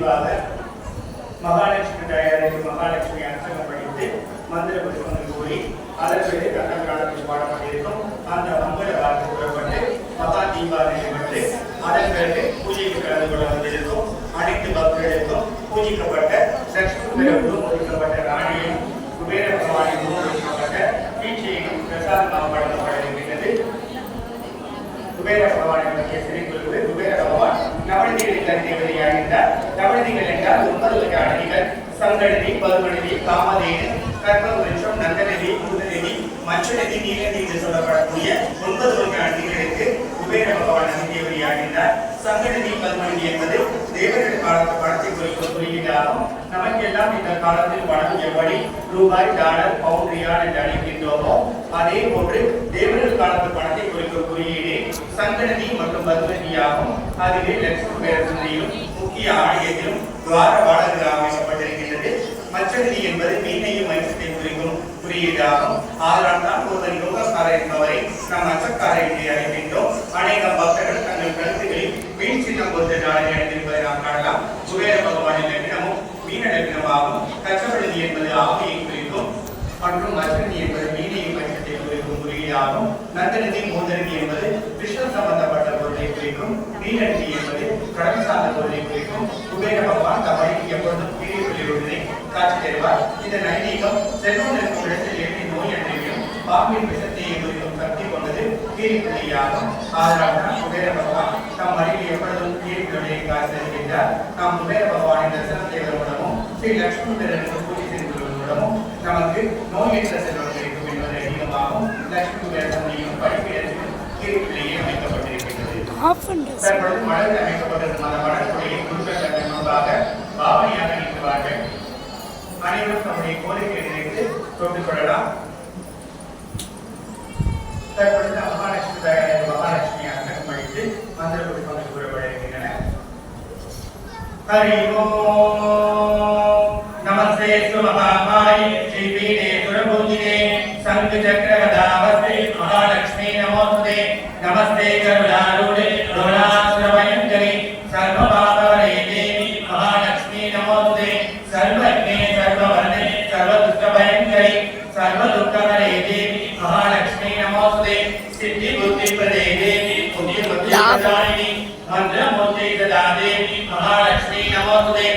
நிறைவாக மகாலட்சுமி தயாரித்து மகாலட்சுமி அர்ச்சகம் படித்து மந்திர புஷ்பங்கள் கூறி அதற்கு கண்ணகாலத்தில் பாடப்பட்டிருக்கும் அந்த மங்கள வார்த்தை கூறப்பட்டு மகா தீபாவளி பற்றி அதன் பிறகு பூஜைக்கு கலந்து கொள்ள வந்திருக்கும் அனைத்து பக்தர்களுக்கும் பூஜிக்கப்பட்ட லட்சுமி ஒதுக்கப்பட்ட ராணியும் குபேர பகவானின் ஒதுக்கப்பட்ட வீழ்ச்சியையும் பிரசாதமாக வழங்கப்பட இருக்கின்றது. குபேர பகவானை பற்றிய சிறைக்குழுவு குபேர பகவான் நவநிதிகளுக்கு அதிபதி அணிந்தார். நவநிதிகள் என்றால் 9 வகை அணிகள்: சங்கநிதி, பருமநிதி, காமதேனு, கர்ப்பவருஷம், நந்தநிதி, குருநிதி, மச்சநிதி, நீலநிதி என்று சொல்லப்படக்கூடிய 9 வகை அணிகளுக்கு குபேர பகவான் அதிபதி அணிந்தார். சங்கநிதி, பருமநிதி என்பது தேவர்கள் காலத்து பணத்தை குறிக்கும் குறியீடாகும். நமக்கெல்லாம் இந்த காலத்தில் பணம் எப்படி ரூபாய், டாலர், பவுண்ட், ரியால் என்று அழைக்கின்றோமோ அதே போன்று தேவர்கள் காலத்து பணத்தை குறிக்கும் குறியீடு சங்கநிதி மற்றும் பருமநிதியாகும். அதுவே லட்சுமி பேரசனையும் முக்கிய ஆலயத்திலும் துவார பாடகராக அமைக்கப்பட்டிருக்கின்றது. மச்சநிதி என்பது மீனையும் மைசத்தையும் குறிக்கும் குறியீடாகும். ஆதலால் தான் ஒருவர் யோகக்காரர் என்பவரை நாம் அச்சக்காரர் என்று அழைக்கின்றோம். அநேக பக்தர்கள் தங்கள் கருத்துக்களில் மீன் சின்னம் பொறுத்த நாளை அடைந்திருப்பதை நாம் காணலாம். குபேர பகவானின் லக்னமும் மீன லக்னமாகும். கச்சபநிதி என்பது ஆவியை குறிக்கும் மற்றும் மச்சநிதி என்பது மீனையும் மைசத்தையும் குறிக்கும் குறியீடாகும். நந்தநிதி, மூதநிதி என்பது கிருஷ்ணன் சம்பந்தப்பட்ட பொருளை குறிக்கும். நீலநிதி என்பது கடல் சார்ந்த பொருளை குறிக்கும். குபேர பகவான் தவறைக்கு எப்பொழுதும் கீழே உள்ளதை காட்சி தருவார். இந்த நைதீகம் செல்வம் இருக்கும் இடத்தில் எழுதி நோய் என்றையும் பாம்பின் விஷத்தையை குறிக்கும் சக்தி கொண்டது கீழ்ப்புள்ளியாகும். ஆதலால் குபேர பகவான் தம் அருகில் எப்பொழுதும் கீழ்ப்புள்ளியை காட்சி தருகின்றார். நாம் குபேர பகவானின் தரிசனத்தை வருவதமும் ஸ்ரீ லட்சுமி பேரனுக்கு பூஜை செய்து கொள்வதமும் நமக்கு நோயற்ற செல்வம் கிடைக்கும் என்பது அதிகமாகும். லட்சுமி பேரனையும் படிப்பிடத்தில் கீழ்ப்புள்ளியை அமைக்கப்பட்டிருக்கின்றது. தற்பொழுது மலர் அமைக்கப்பட்டிருக்கும் அந்த மலர்கொடையை குருக்கள் முன்பாக பாவனையாக நீக்குவார்கள். அனைவரும் நம்முடைய கோரிக்கை நினைத்து தொட்டுக் கொள்ளலாம். தற்பொழுது மகாலட்சுமி தயாரித்த மகாலட்சுமி அர்ச்சகம் படித்து மந்திர புஷ்பங்கள் கூறப்பட இருக்கின்றன. ஹரி ஓம் நமஸ்தே சுமகாமாய் ஸ்ரீபீடே சுரபூஜிதே சங்கு சக்கர கதாவஸ்தே மகாலட்சுமி நமோஸ்தே நமஸ்தே கருணாரூடே கருணாசுரபயங்கரி சர்வபாபவரே தேவி மகாலட்சுமி நமோஸ்தே சர்வஜ்ஞே சர்வவர்ணே சர்வதுஷ்டபயங்கரி சர்வதுக்கமரே தேவி மகாலட்சுமி நமோஸ்தே சித்தி புத்தி பிரதே தேவி புத்தி புத்தி பிரதாயினி மந்திரமூர்த்தி சதா தேவி மகாலட்சுமி நமோஸ்தே